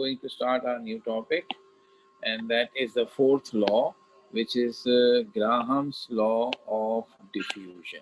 going to start our new topic, and that is the fourth law, which is Graham's law of diffusion.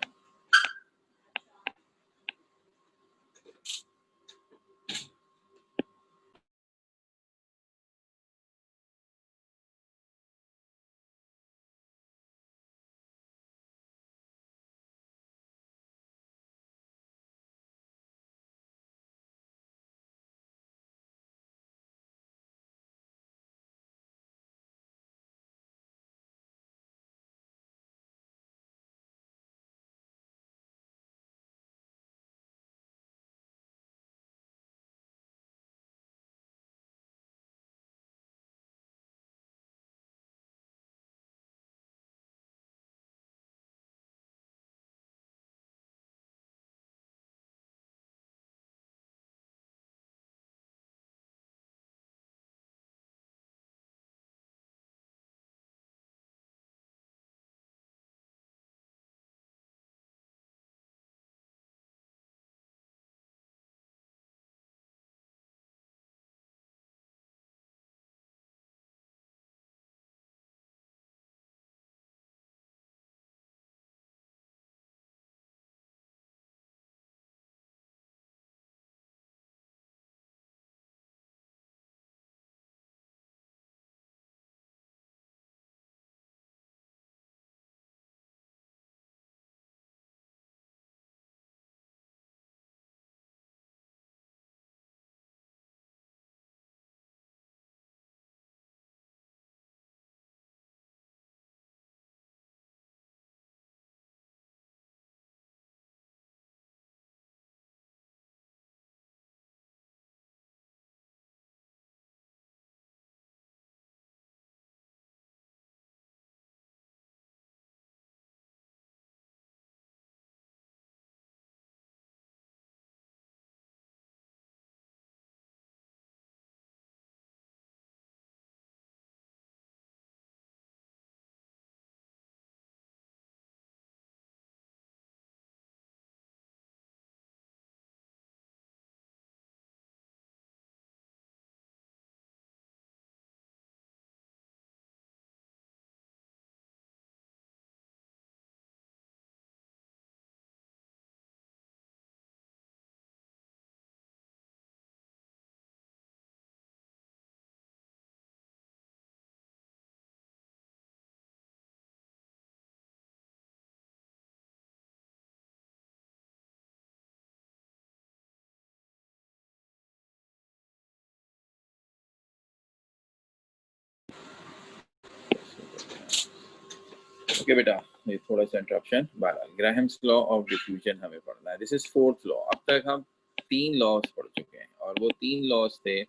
Okay, बेटा, ये थोड़ा सा interruption. बहरहाल Graham's law of diffusion हमें पढ़ना है। This is fourth law. अब तक हम 3 लॉज पढ़ चुके हैं, और वो 3 लॉज थे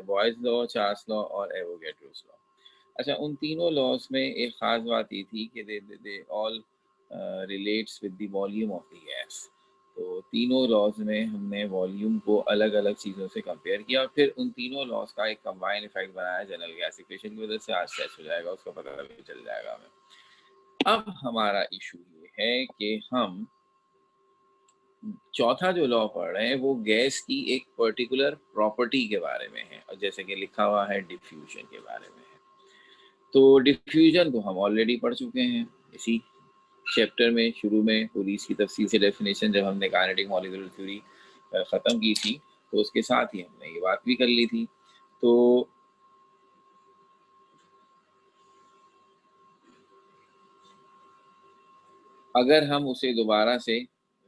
बॉयज लॉ, चार्ल्स लॉ और एवोगैड्रोस लॉ। अच्छा, उन तीनों लॉज में एक ख़ास बात ये थी कि they all relates with the volume of the gas. तो तीनों लॉज में हमने वॉल्यूम को अलग अलग चीज़ों से कंपेयर किया, और फिर उन तीनों लॉज का एक कंबाइन इफेक्ट बनाया जनरल गैस इक्वेशन की वजह से। आज स्ट्रेच हो जाएगा, उसका पता भी चल जाएगा हमें। अब हमारा इशू ये है कि हम चौथा जो लॉ पढ़ रहे हैं वो गैस की एक पर्टिकुलर प्रॉपर्टी के बारे में है, और जैसे कि लिखा हुआ है डिफ्यूजन के बारे में है। तो डिफ्यूजन को हम ऑलरेडी पढ़ चुके हैं इसी चैप्टर में। शुरू में पूरी इसकी तफसील से डेफिनेशन जब हमने काइनेटिक मॉलिक्यूलर थ्योरी ख़त्म की थी, तो उसके साथ ही हमने ये बात भी कर ली थी। तो अगर हम उसे दोबारा से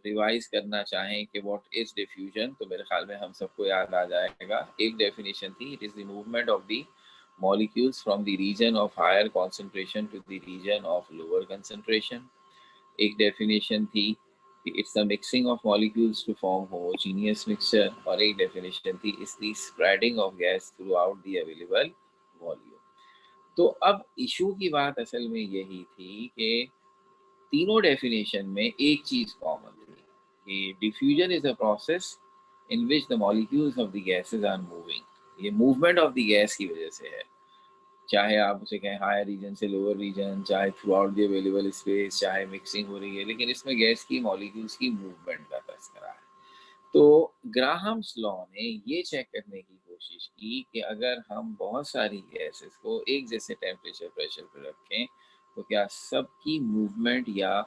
रिवाइज करना चाहें कि व्हाट इज डिफ्यूजन, तो मेरे ख्याल में हम सबको याद आ जाएगा। एक डेफिनेशन थी, it is the movement of the molecules from the region of higher concentration to the region of lower concentration. एक डेफिनेशन थी कि it's the mixing of molecules to form homogeneous mixture, और एक डेफिनेशन थी it's the spreading of gas throughout the available volume. तो अब issue की बात असल में यही थी कि तीनों डेफिनेशन में एक चीज कॉमन थी कि diffusion is a process in which the molecules of the gases are moving. ये मूवमेंट ऑफ द गैस की वजह से है, चाहे आप उसे कहें हायर रीजन से लोअर रीजन, चाहे throughout the available space, चाहे मिक्सिंग हो रही है, लेकिन इसमें गैस की मॉलिक्यूल्स की मूवमेंट का तस्करा है। तो ग्राहम्स लॉ ने ये चेक करने की कोशिश की कि अगर हम बहुत सारी गैसेस को एक जैसे टेम्परेचर प्रेशर पर रखें तो क्या सबकी मूवमेंट या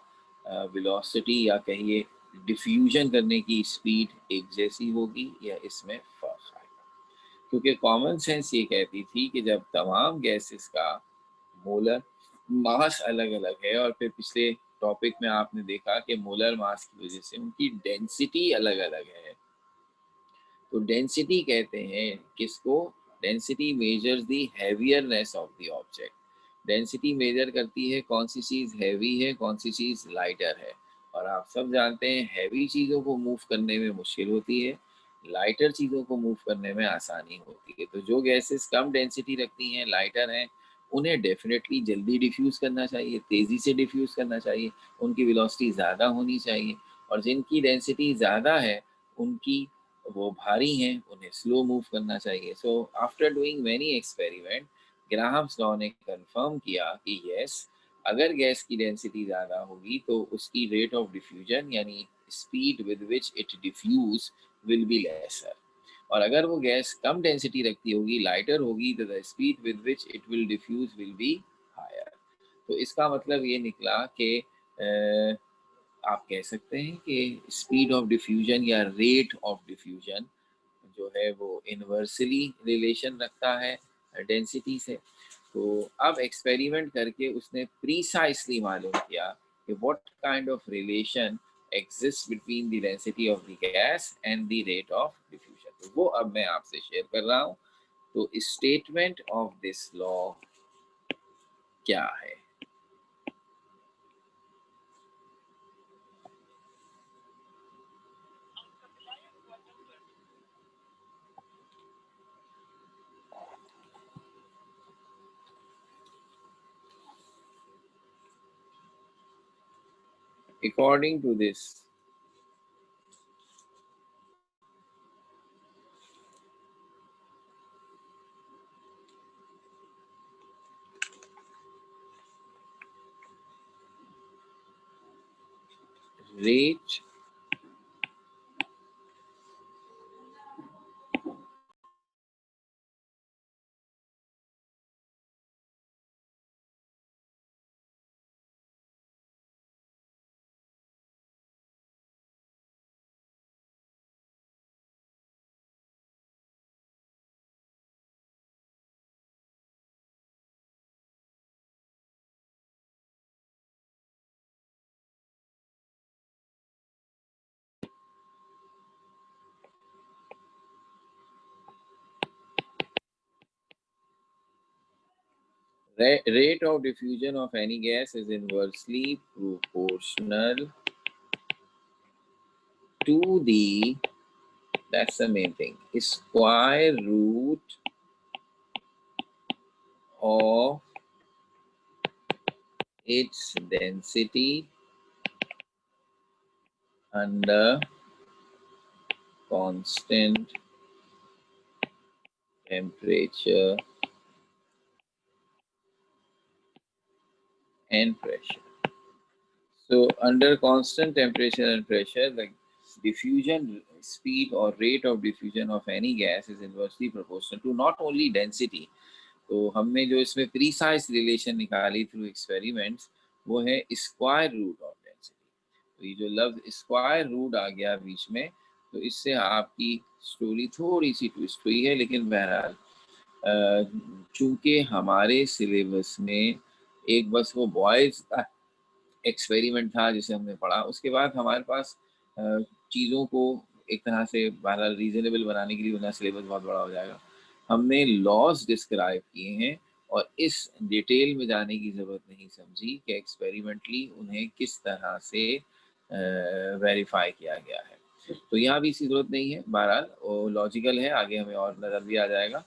वेलोसिटी या कहिए डिफ्यूजन करने की स्पीड एक जैसी होगी या इसमें फर्क आएगा। क्योंकि कॉमन सेंस ये कहती थी कि जब तमाम गैसेस का मोलर मास अलग अलग है और फिर पिछले टॉपिक में आपने देखा कि मोलर मास की वजह से उनकी डेंसिटी अलग अलग है। तो डेंसिटी कहते हैं किसको? Density measures the heaviness of the object. Density measure करती है कौन सी चीज़ हैवी है, कौन सी चीज़ लाइटर है। और आप सब जानते हैं हैवी चीज़ों को मूव करने में मुश्किल होती है, लाइटर चीज़ों को मूव करने में आसानी होती है। तो जो गैसेस कम डेंसिटी रखती हैं, लाइटर हैं, उन्हें डेफिनेटली जल्दी डिफ्यूज़ करना चाहिए, तेज़ी से डिफ्यूज़ करना चाहिए, उनकी वेलोसिटी ज़्यादा होनी चाहिए। और जिनकी डेंसिटी ज़्यादा है उनकी वो भारी हैं, उन्हें स्लो मूव करना चाहिए। So after doing many experiment, Graham's law ने कंफर्म किया कि यस, अगर गैस की डेंसिटी ज़्यादा होगी तो उसकी रेट ऑफ डिफ्यूजन यानी speed with which it diffuse will be lesser. और अगर वो गैस कम डेंसिटी रखती होगी, लाइटर होगी, तो the speed with which it will diffuse will be higher. तो इसका मतलब ये निकला कि आप कह सकते हैं कि स्पीड ऑफ डिफ्यूजन या रेट ऑफ डिफ्यूजन जो है वो इन्वर्सली रिलेशन रखता है डेंसिटी से। तो अब एक्सपेरिमेंट करके उसने प्रीसाइसली मालूम किया कि what kind of relation exist between the density of the gas and the rate of diffusion. तो वो अब मैं आपसे शेयर कर रहा हूँ। तो स्टेटमेंट ऑफ दिस लॉ क्या है? According to this rate rate of diffusion of any gas is inversely proportional to the, that's the main thing, square root of its density under constant temperature and pressure. So under constant temperature and pressure, the diffusion speed or rate of diffusion of any gas is inversely proportional to not only density. तो हमने जो इसमें precise relation निकाली through experiments वो है square root of density. तो ये जो लफ्ज स्क्वायर रूट आ गया बीच में, तो इससे आपकी स्टोरी थोड़ी सी ट्विस्ट हुई है, लेकिन बहरहाल चूंकि हमारे सिलेबस में एक बस वो बॉयज का एक्सपेरिमेंट था जिसे हमने पढ़ा, उसके बाद हमारे पास चीज़ों को एक तरह से बहरहाल रीजनेबल बनाने के लिए, वरना सिलेबस बहुत बड़ा हो जाएगा, हमने लॉज डिस्क्राइब किए हैं और इस डिटेल में जाने की ज़रूरत नहीं समझी कि एक्सपेरिमेंटली उन्हें किस तरह से वेरीफाई किया गया है। तो यहाँ भी इसकी ज़रूरत नहीं है, बहरहाल वो लॉजिकल है, आगे हमें और नज़र भी आ जाएगा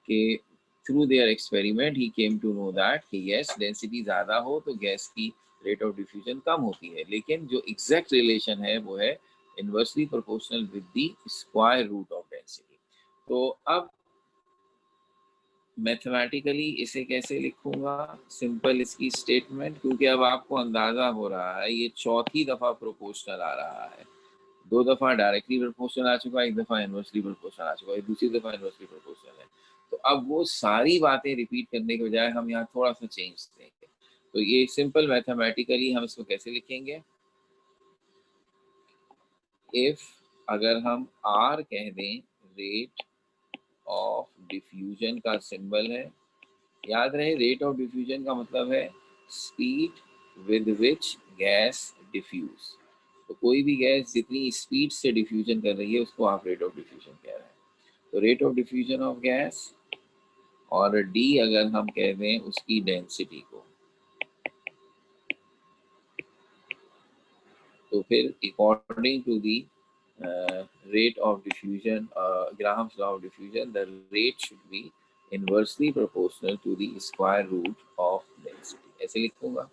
कि थ्रू देयर एक्सपेरिमेंट ही केम टू नो दैट कि यस, डेंसिटी ज़्यादा हो तो गैस की रेट ऑफ डिफ्यूजन कम होती है, लेकिन जो एग्जैक्ट रिलेशन है वो है inversely proportional with the square root of density. तो अब मैथमेटिकली इसे कैसे लिखूंगा? सिंपल इसकी स्टेटमेंट, क्योंकि अब आपको अंदाजा हो रहा है ये चौथी दफा प्रोपोर्शनल आ रहा है, 2 दफा डायरेक्टली प्रोपोर्शनल आ चुका है, 1 दफा इनवर्सली प्रोपोर्शनल आ चुका है, दूसरी दफा इनवर्सली प्रोपोर्शनल है। तो अब वो सारी बातें रिपीट करने के बजाय हम यहाँ थोड़ा सा चेंज देंगे। तो ये सिंपल मैथमेटिकली हम इसको कैसे लिखेंगे? इफ अगर हम आर कह दें, रेट ऑफ डिफ्यूजन का सिंबल है, याद रहे रेट ऑफ डिफ्यूजन का मतलब है speed with which gas diffuse. तो कोई भी गैस जितनी स्पीड से डिफ्यूजन कर रही है उसको आप रेट ऑफ डिफ्यूजन कह रहे हैं। तो rate of diffusion of gas, और डी अगर हम कह दें उसकी डेंसिटी को, तो फिर according to the rate of diffusion, Graham's law of diffusion, the rate should be inversely proportional to the square root of density, ऐसे लिखूंगा।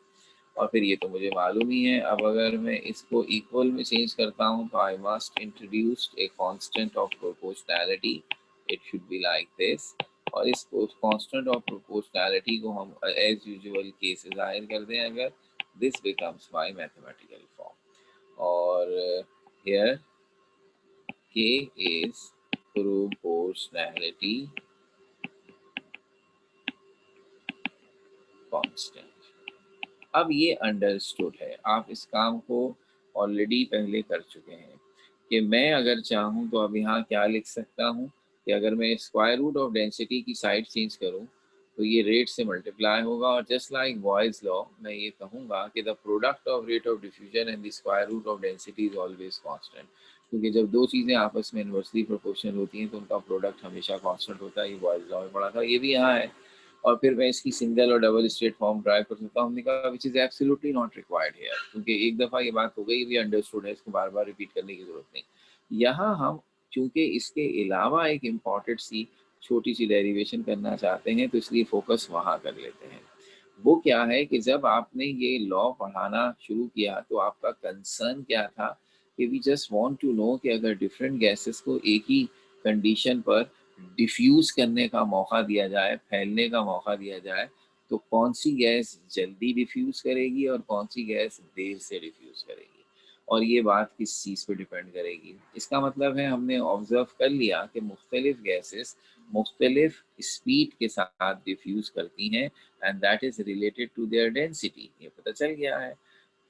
और फिर ये तो मुझे मालूम ही है। अब अगर मैं इसको इक्वल में चेंज करता हूँ तो I must introduce a constant of proportionality, it should be like this. और इस कांस्टेंट ऑफ प्रोपोर्शनैलिटी को हम एज यूजुअल के से जाहिर कर दें अगर, this becomes my mathematical form. और here K is proportionality constant। अब ये अंडरस्टूड है, आप इस काम को ऑलरेडी पहले कर चुके हैं कि मैं अगर चाहूँ तो अब यहाँ क्या लिख सकता हूँ कि अगर मैं स्क्वायर रूट ऑफ डेंसिटी की साइड चेंज करूँ तो ये रेट से मल्टीप्लाई होगा। और जस्ट लाइक बॉयज लॉ मैं ये कहूँगा कि the product of rate of diffusion and the square root of density is always constant. क्योंकि जब दो चीज़ें आपस में इन्वर्सली प्रोपोर्शनल होती हैं तो उनका प्रोडक्ट हमेशा कांस्टेंट होता है। ये बॉयज लॉ में पढ़ा था, ये भी यहाँ है। और फिर मैं इसकी सिंगल और डबल स्टेट फॉर्म ड्राइव कर सकता हूँ। हमने कहा which is absolutely not required here, क्योंकि एक दफ़ा ये बात हो गई, भी अंडरस्टूड है, इसको बार बार रिपीट करने की जरूरत नहीं। यहाँ हम चूंकि इसके अलावा एक इम्पॉर्टेंट सी छोटी सी डेरिवेशन करना चाहते हैं तो इसलिए फोकस वहाँ कर लेते हैं। वो क्या है कि जब आपने ये लॉ पढ़ाना शुरू किया तो आपका कंसर्न क्या था कि we just want to know कि अगर डिफरेंट गैसेस को एक ही कंडीशन पर डिफ्यूज करने का मौका दिया जाए, फैलने का मौका दिया जाए, तो कौन सी गैस जल्दी डिफ्यूज करेगी और कौन सी गैस देर से डिफ्यूज करेगी। और ये बात किस चीज़ पे डिपेंड करेगी? इसका मतलब है हमने ऑब्जर्व कर लिया कि मुख्तलिफ गैसेस मुख्तलिफ स्पीड के साथ डिफ्यूज करती हैं and that is related to their density, ये पता चल गया है।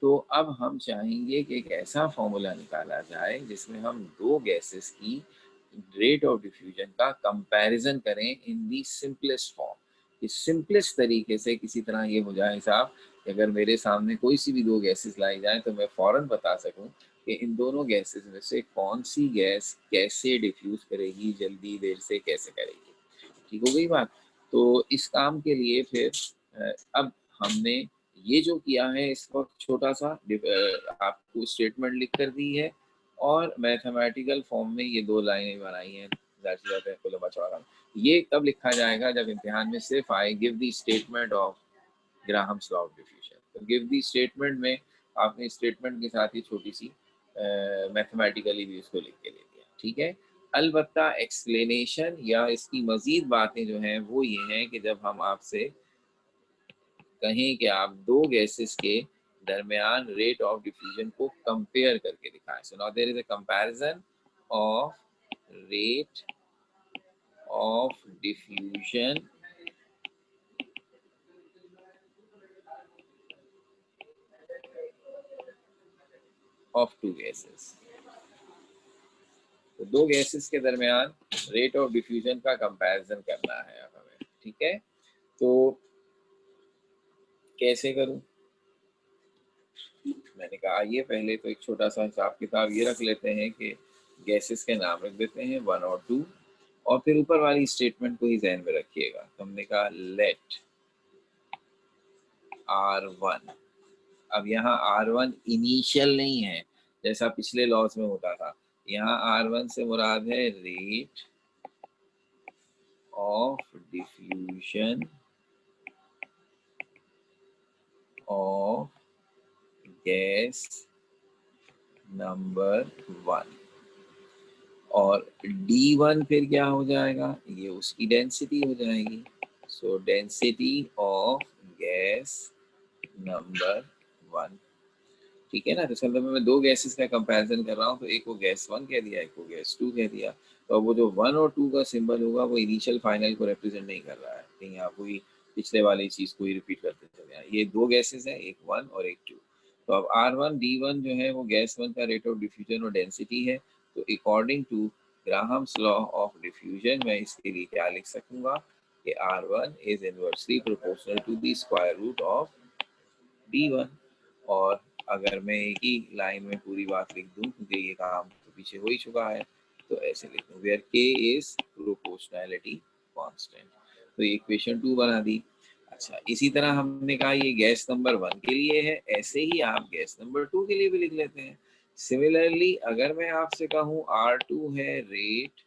तो अब हम चाहेंगे कि एक ऐसा फॉर्मूला निकाला जाए जिसमें हम दो गैसेस की रेट ऑफ डिफ्यूजन का कंपैरिजन करें इन दी सिंपलेस्ट फॉर्म। इस सिंपलेस्ट तरीके से किसी तरह ये हो जाए साहब कि अगर मेरे सामने कोई सी भी दो गैसेस लाई जाए तो मैं फ़ौरन बता सकूं कि इन दोनों गैसेस में से कौन सी गैस कैसे डिफ्यूज करेगी, जल्दी देर से कैसे करेगी। ठीक हो गई बात? तो इस काम के लिए फिर अब हमने ये जो किया है इस वक्त छोटा सा आपको स्टेटमेंट लिख कर दी है और मैथमेटिकल फॉर्म में ये दो लाइनें बनाई हैं, लंबा चौड़ा। ये कब लिखा जाएगा? जब इम्तिहान में सिर्फ आए give the statement of Graham's law of diffusion. तो गिव द स्टेटमेंट में आपने स्टेटमेंट के साथ ही छोटी सी मैथमेटिकली भी उसको लिख के दे दिया, ठीक है। अलबत्ता एक्सप्लेनेशन या इसकी मजीद बातें जो हैं वो ये हैं कि जब हम आपसे कहें कि आप दो गैसेस के दरमियान रेट ऑफ डिफ्यूजन को कंपेयर करके दिखाएं। So now there is a comparison of rate of diffusion of two gases. तो दो गैसेस के दरमियान रेट ऑफ डिफ्यूजन का कंपैरिजन करना है अब हमें, ठीक है। तो कैसे करूं? मैंने कहा आइए पहले तो एक छोटा सा हिसाब किताब ये रख लेते हैं कि गैसेस के नाम रख देते हैं 1 और 2, और फिर ऊपर वाली स्टेटमेंट को ही ध्यान में रखिएगा। तो हमने कहा लेट R1। अब यहाँ R1 इनिशियल नहीं है जैसा पिछले लॉस में होता था, यहाँ R1 से मुराद है rate of diffusion of gas number 1। और D1 फिर क्या हो जाएगा? ये उसकी डेंसिटी हो जाएगी। सो डेंसिटी ऑफ गैस नंबर 1। ठीक है ना। तो मतलब मैं दो गैसेस का कंपैरिजन कर रहा हूँ, तो एक को गैस 1 कह दिया, एक को गैस 2 कह दिया। तो अब वो जो 1 और 2 का सिंबल होगा वो इनिशियल फाइनल को रिप्रेजेंट नहीं कर रहा है, कहीं आप वही पिछले वाली चीज़ को ही रिपीट करते चले आए। ये दो गैसेस हैं, एक 1 और एक 2। तो अब R1 D1 जो है वो गैस 1 का रेट ऑफ डिफ्यूजन और डेंसिटी है। तो according to Graham's law of diffusion मैं इसके लिए क्या लिख सकूंगा कि R1 is inversely proportional to the square root of D1। और अगर मैं एक ही लाइन में पूरी बात लिख दूं, क्योंकि ये काम तो पीछे हो ही चुका है, तो ऐसे लिख दूं where K is proportionality constant. तो ये इक्वेशन 2 बना दी। अच्छा, इसी तरह हमने कहा ये गैस नंबर 1 के लिए है, ऐसे ही आप गैस नंबर 2 के लिए भी लिख लेते हैं। सिमिलरली अगर मैं आपसे कहूँ R2 है rate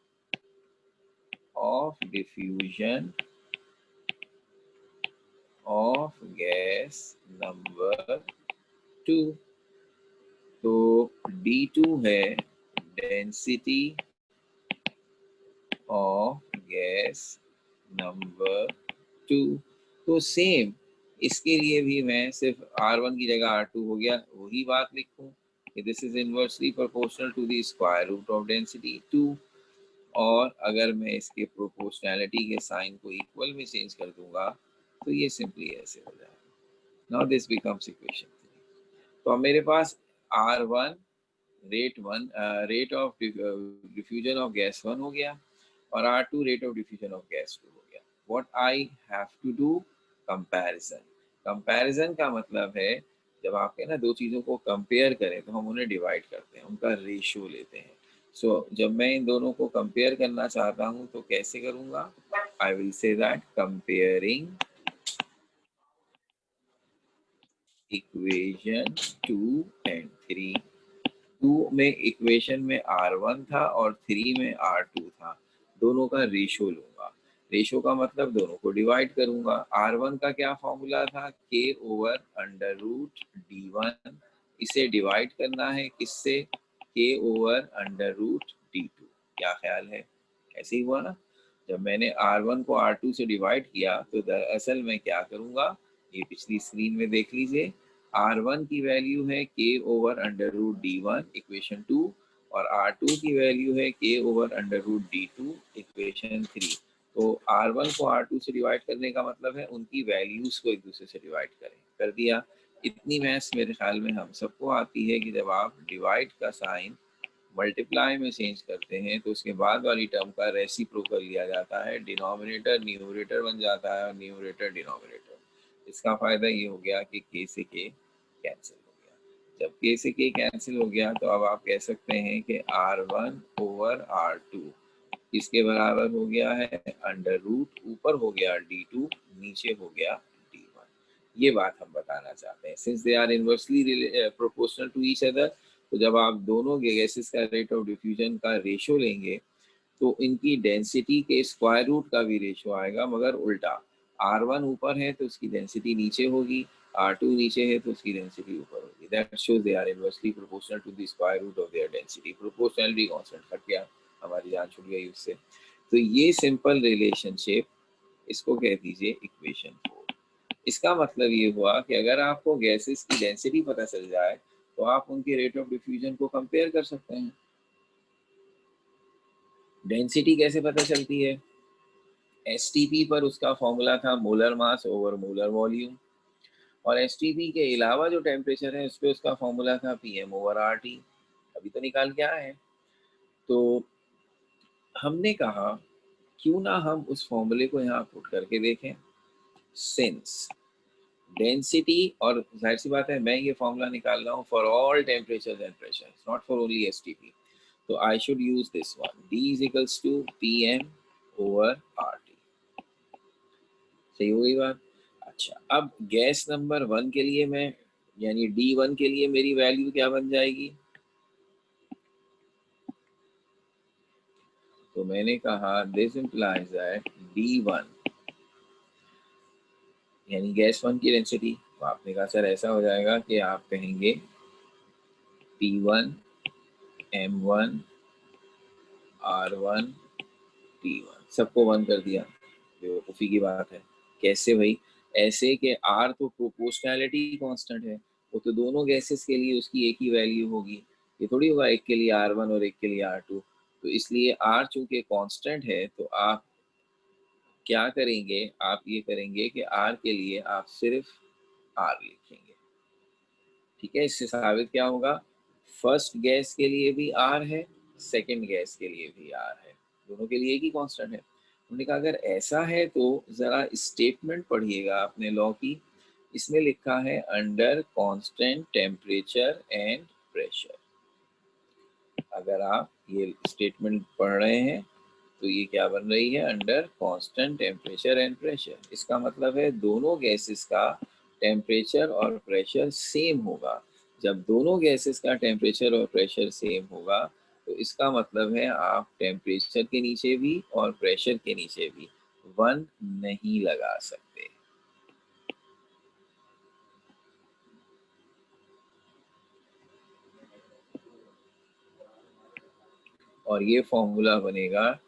of diffusion of gas number 2, तो D2 है डेंसिटी ऑफ गैस नंबर 2। तो सेम इसके लिए भी मैं सिर्फ R1 की जगह R2 हो गया वही बात लिखूं कि this is inversely proportional to the square root of density 2। और अगर मैं इसके प्रोपोर्शनैलिटी के साइन को इक्वल में चेंज कर दूंगा तो ये सिंपली ऐसे हो जाएगा। Now this becomes equation 3। तो अब मेरे पास R1 rate of diffusion of gas 1 हो गया और R2 rate of diffusion of gas 2 हो गया। What I have to do, comparison. Comparison का मतलब है जब आप ना दो चीज़ों को कंपेयर करें तो हम उन्हें डिवाइड करते हैं, उनका रेशियो लेते हैं। सो जब मैं इन दोनों को कंपेयर करना चाहता हूँ तो कैसे करूँगा, I will say that comparing equation 2 and 3। 2 में इक्वेशन में R1 था और 3 में R2 था, दोनों का रेशियो लूंगा। रेशियो का मतलब दोनों को डिवाइड करूंगा। R1 का क्या फॉर्मूला था, K over under root D1। इसे डिवाइड करना है किससे, K over under root D2। क्या ख्याल है, ऐसे ही हुआ ना। जब मैंने R1 को R2 से डिवाइड किया तो दरअसल मैं क्या करूंगा, ये पिछली स्क्रीन में देख लीजिए। R1 की वैल्यू है K over under root D1 equation 2 और R2 की वैल्यू है K over under root D2 equation 3। तो R1 को R2 से डिवाइड करने का मतलब है उनकी वैल्यूज को एक दूसरे से डिवाइड करें। कर दिया। इतनी मैथ्स मेरे ख्याल में हम सबको आती है कि जब आप डिवाइड का साइन मल्टीप्लाई में चेंज करते हैं तो उसके बाद वाली टर्म का रेसिप्रोकल लिया जाता है, डिनोमिनेटर न्यूमरेटर बन जाता है और न्यूमरेटर डिनोमिनेटर। इसका फायदा ये हो गया कि K से K कैंसिल हो गया। जब K से K कैंसिल हो गया तो अब आप कह सकते हैं कि R1 ओवर R2 इसके बराबर हो गया है अंडर रूट, ऊपर हो गया D2, नीचे हो गया D1। ये बात हम बताना चाहते हैं। Since they are inversely proportional to each other, तो जब आप दोनों गैसेस का रेट ऑफ डिफ्यूजन का रेशियो लेंगे तो इनकी डेंसिटी के स्क्वायर रूट का भी रेशियो आएगा, मगर उल्टा। R1 ऊपर है तो उसकी डेंसिटी नीचे होगी, R2 नीचे है तो उसकी डेंसिटी ऊपर होगी। That shows they are inversely proportional to the square root of their density. Proportionality constant हट गया, हमारी जान छूट गई उससे। तो ये सिंपल रिलेशनशिप, इसको कह दीजिए इक्वेशन 4। इसका मतलब ये हुआ कि अगर आपको गैसेस की डेंसिटी पता चल जाए तो आप उनके रेट ऑफ डिफ्यूजन को कंपेयर कर सकते हैं। डेंसिटी कैसे पता चलती है, एसटीपी पर उसका फॉर्मूला था molar mass over molar volume, और एसटीपी के अलावा जो टेम्परेचर है उस पर उसका फॉर्मूला था पीएम ओवर आरटी। अभी तो निकाल के आए हैं। तो हमने कहा क्यों ना हम उस फॉर्मूले को यहाँ पुट करके देखें। सिंस डेंसिटी, और जाहिर सी बात है मैं ये फॉर्मूला निकाल रहा हूँ for all temperature and pressure, not for only STP. तो I should use this one, D is equals to PM over RT। सही हो गई बात। अच्छा, अब गैस नंबर 1 के लिए मैं, यानी D1 के लिए मेरी वैल्यू क्या बन जाएगी, तो मैंने कहा दिस इम्प्लाइज दैट D1 यानी गैस 1 की डेंसिटी, तो आपने कहा सर ऐसा हो जाएगा कि आप कहेंगे P1 M1 R1 T1, सबको 1 कर दिया, बेवकूफ़ी की बात है। कैसे भाई, ऐसे कि R तो प्रोपोर्शनैलिटी कांस्टेंट है, वो तो दोनों गैसेस के लिए उसकी एक ही वैल्यू होगी, ये थोड़ी होगा एक के लिए R1 और एक के लिए R2। तो इसलिए R चूंकि कांस्टेंट है तो आप क्या करेंगे, आप ये करेंगे कि R के लिए आप सिर्फ R लिखेंगे। ठीक है, इससे साबित क्या होगा, फर्स्ट गैस के लिए भी R है, सेकंड गैस के लिए भी R है, दोनों के लिए एक ही कांस्टेंट है। उन्होंने कहा अगर ऐसा है तो ज़रा स्टेटमेंट पढ़िएगा अपने लॉ की, इसमें लिखा है under constant temperature and pressure. अगर आप ये स्टेटमेंट पढ़ रहे हैं तो ये क्या बन रही है, under constant temperature and pressure. इसका मतलब है दोनों गैसेस का टेम्परेचर और प्रेशर सेम होगा। जब दोनों गैसेस का टेम्परेचर और प्रेशर सेम होगा तो इसका मतलब है आप टेम्परेचर के नीचे भी और प्रेशर के नीचे भी 1 नहीं लगा सकते। और ये फॉर्मूला बनेगा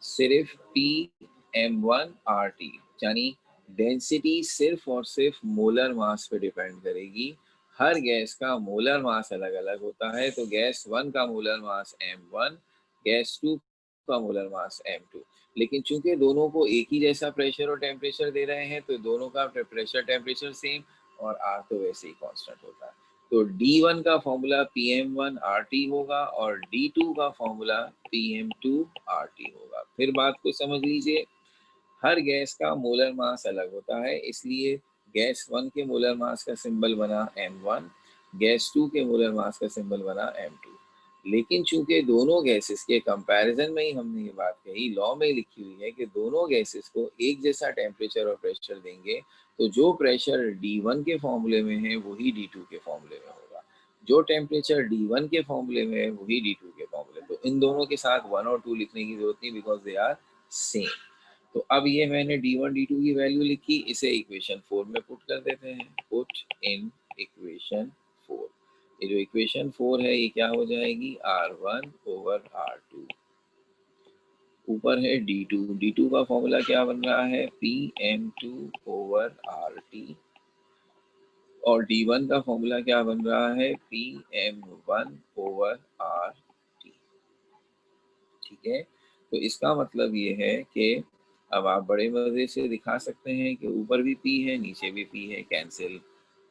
सिर्फ PM1RT, यानी डेंसिटी सिर्फ और सिर्फ मोलर मास पे डिपेंड करेगी। हर गैस का मोलर मास अलग अलग होता है, तो गैस 1 का मोलर मास M1, गैस 2 का मोलर मास M2। लेकिन चूंकि दोनों को एक ही जैसा प्रेशर और टेम्परेचर दे रहे हैं तो दोनों का प्रेशर टेम्परेचर सेम और R तो वैसे ही कांस्टेंट होता है। तो D1 का फॉर्मूला PM1RT होगा और D2 का फॉर्मूला PM2RT होगा। फिर बात को समझ लीजिए, हर गैस का मोलर मास अलग होता है, इसलिए गैस 1 के मोलर मास का सिंबल बना M1, गैस 2 के मोलर मास का सिंबल बना M2। लेकिन चूंकि दोनों गैसेस के कंपैरिजन में ही हमने ये बात कही, लॉ में लिखी हुई है कि दोनों गैसेस को एक जैसा टेम्परेचर और प्रेशर देंगे, तो जो प्रेशर D1 के फॉर्मूले में है वही D2 के फॉर्मूले में होगा, जो टेम्परेचर D1 के फॉर्मूले में है वही D2 के फॉर्मूले। तो इन दोनों के साथ 1 और 2 लिखने की जरूरत नहीं, बिकॉज दे आर सेम। तो अब ये मैंने D1 D2 की वैल्यू लिखी, इसे इक्वेशन 4 में पुट कर देते हैं। Put in equation 4। ये जो इक्वेशन 4 है ये क्या हो जाएगी, R1 ओवर R2। ऊपर है D2, D2 का फॉर्मूला क्या बन रहा है, PM2 ओवर RT। और D1 का फॉर्मूला क्या बन रहा है, PM1 ओवर RT। ठीक है, तो इसका मतलब ये है कि अब आप बड़े मजे से दिखा सकते हैं कि ऊपर भी P है नीचे भी P है, कैंसिल।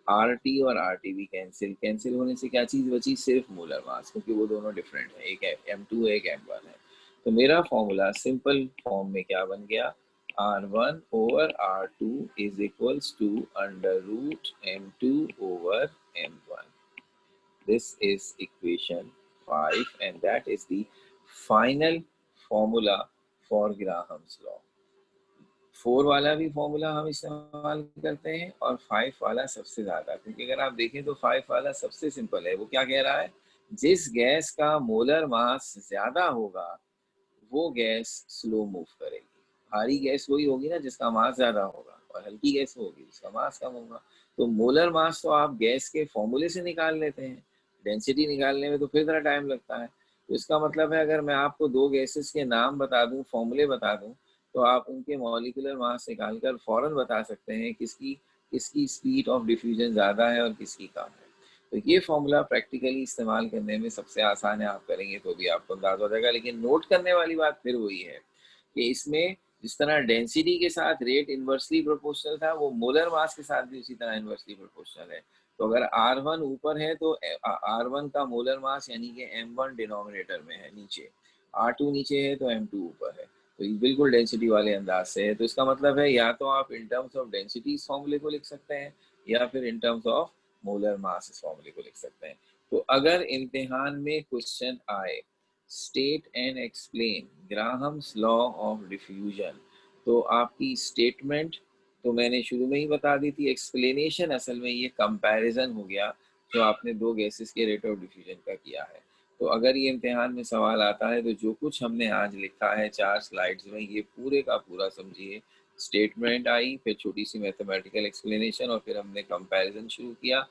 RT और RT भी कैंसिल, कैंसिल होने से क्या चीज़ बची, सिर्फ मोलर मास, क्योंकि वो दोनों डिफरेंट है, एक M2 है एक M1 है। तो मेरा फॉर्मूला सिंपल फॉर्म में क्या बन गया, R1 over R2 is equals to under root M2 over M1। This is equation 5 and that is the final formula for Graham's law। 4 वाला भी फॉर्मूला हम इस्तेमाल करते हैं और 5 वाला सबसे ज्यादा, क्योंकि अगर आप देखें तो 5 वाला सबसे सिंपल है। वो क्या कह रहा है, जिस गैस का मोलर मास ज्यादा होगा वो गैस स्लो मूव करेगी। भारी गैस वही होगी ना जिसका मास ज्यादा होगा, और हल्की गैस होगी जिसका मास कम होगा। तो मोलर मास तो आप गैस के फॉर्मूले से निकाल लेते हैं, डेंसिटी निकालने में तो फिर थोड़ा टाइम लगता है। तो इसका मतलब है अगर मैं आपको दो गैसेस के नाम बता दूं, फॉर्मूले बता दूं, तो आप उनके मॉलिक्यूलर मास निकालकर फौरन बता सकते हैं किसकी किसकी स्पीड ऑफ डिफ्यूजन ज़्यादा है और किसकी कम है। तो ये फॉर्मूला प्रैक्टिकली इस्तेमाल करने में सबसे आसान है, आप करेंगे तो भी आपको अंदाजा हो जाएगा। लेकिन नोट करने वाली बात फिर वही है कि इसमें जिस तरह डेंसिटी के साथ रेट इन्वर्सली प्रोपोर्शनल था, वो मोलर मास के साथ भी उसी तरह इन्वर्सली प्रोपोर्शनल है। तो अगर R1 ऊपर है तो R1 का मोलर मास यानी कि M1 डिनोमिनेटर में है नीचे, R2 नीचे है तो M2 ऊपर है। तो ये बिल्कुल डेंसिटी वाले अंदाज से है। तो इसका मतलब है या तो आप इन टर्म्स ऑफ डेंसिटी इस फॉर्मूले को लिख सकते हैं या फिर in terms of molar mass इस फॉर्मूले को लिख सकते हैं। तो अगर इम्तिहान में क्वेश्चन आए state and explain Graham's law of diffusion, तो आपकी स्टेटमेंट तो मैंने शुरू में ही बता दी थी, एक्सप्लेनेशन असल में ये कंपैरिजन हो गया जो आपने दो गैसेस के रेट ऑफ डिफ्यूजन का किया है। तो अगर ये इम्तिहान में सवाल आता है तो जो कुछ हमने आज लिखा है 4 स्लाइड्स में, ये पूरे का पूरा समझिए। स्टेटमेंट आई, फिर छोटी सी मैथमेटिकल एक्सप्लेनेशन, और फिर हमने कंपैरिजन शुरू किया,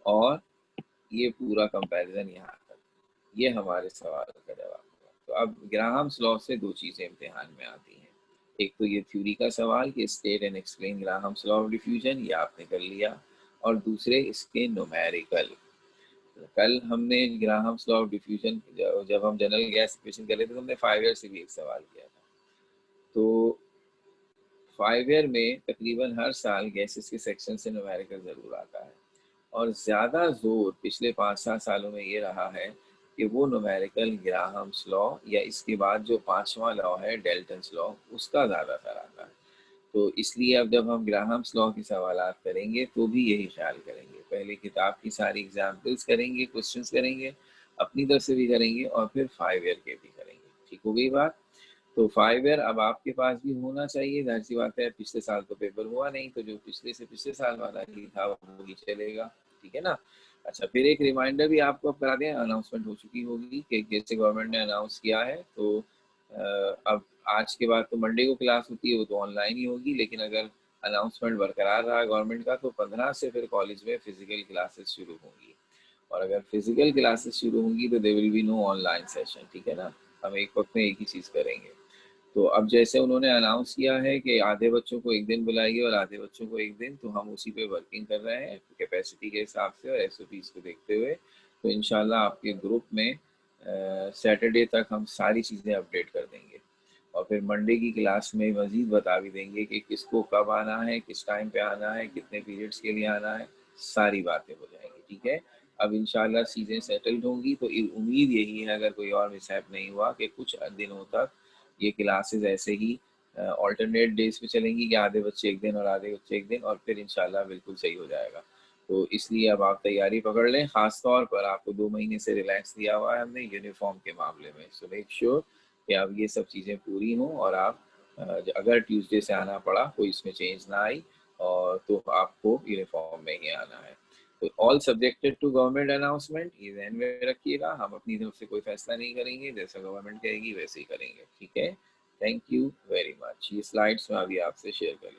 और ये पूरा कंपैरिजन यहाँ तक, ये हमारे सवाल का जवाब हुआ। तो अब ग्राहम्स लॉ से दो चीज़ें इम्तिहान में आती हैं, एक तो ये थ्योरी का सवाल कि state and explain Graham's law of diffusion, ये आपने कर लिया। और दूसरे इसके न्यूमेरिकल। कल हमने ग्राहम्स लॉ ऑफ डिफ्यूजन जब हम जनरल गैस इक्वेशन कर रहे थे तो हमने 5 ईयर से भी एक सवाल किया था। तो 5 ईयर में तकरीबन हर साल गैसेस के सेक्शन से न्यूमेरिकल ज़रूर आता है, और ज़्यादा जोर पिछले 5-7 सालों में ये रहा है कि वो न्यूमेरिकल ग्राहम्स लॉ या इसके बाद जो 5वां लॉ है डेल्टन्स लॉ, उसका ज़्यादातर आता है। तो इसलिए अब जब हम ग्राहम्स लॉ के सवालात करेंगे तो भी यही ख्याल करेंगे, पहले किताब की सारी एग्जाम्पल्स करेंगे, क्वेश्चंस करेंगे, अपनी तरफ से भी करेंगे, और फिर 5 ईयर के भी करेंगे। ठीक हो गई बात? तो 5 ईयर अब आपके पास भी होना चाहिए, जाहिर सी बात है, पिछले साल तो पेपर हुआ नहीं, तो जो पिछले से पिछले साल वाला ही था वो ही चलेगा। ठीक है ना? अच्छा, फिर एक रिमाइंडर भी आपको अब करा दें, अनाउंसमेंट हो चुकी होगी कि जैसे गवर्नमेंट ने अनाउंस किया है, तो अब आज के बाद तो मंडे को क्लास होती है, वो तो ऑनलाइन ही होगी, लेकिन अगर अनाउंसमेंट बरकरार रहा गवर्नमेंट का तो 15 से फिर कॉलेज में फिजिकल क्लासेस शुरू होंगी, और अगर फिजिकल क्लासेस शुरू होंगी तो they will be no online session. ठीक है ना? हम एक वक्त में एक ही चीज़ करेंगे। तो अब जैसे उन्होंने अनाउंस किया है कि आधे बच्चों को एक दिन बुलाएंगे और आधे बच्चों को एक दिन, तो हम उसी पे वर्किंग कर रहे हैं कैपेसिटी के हिसाब से और एसओपीज को देखते हुए। तो इंशाल्लाह आपके ग्रुप में सैटरडे तक हम सारी चीज़ें अपडेट कर देंगे, और फिर मंडे की क्लास में मज़ीद बता भी देंगे कि किसको कब आना है, किस टाइम पे आना है, कितने पीरियड्स के लिए आना है, सारी बातें हो जाएंगी। ठीक है? अब इंशाल्लाह चीज़ें सेटल्ड होंगी, तो उम्मीद यही है, अगर कोई और मिसहैप नहीं हुआ, कि कुछ दिनों तक ये क्लासेस ऐसे ही ऑल्टरनेट डेज पे चलेंगी कि आधे बच्चे एक दिन और आधे बच्चे एक दिन, और फिर इंशाल्लाह बिल्कुल सही हो जाएगा। तो इसलिए अब आप तैयारी पकड़ लें, ख़ास तौर पर आपको 2 महीने से रिलैक्स दिया हुआ है हमने यूनिफॉर्म के मामले में। सो मेक श्योर कि अब ये सब चीज़ें पूरी हों, और आप अगर ट्यूसडे से आना पड़ा, कोई इसमें चेंज ना आई, और तो आपको यूनिफॉर्म में ही आना है। तो all subjected to government announcement, ये ध्यान में रखिएगा। हम अपनी तरफ से कोई फैसला नहीं करेंगे, जैसा गवर्नमेंट कहेगी वैसे ही करेंगे। ठीक है? Thank you very much. ये स्लाइड्स मैं अभी आपसे शेयर कर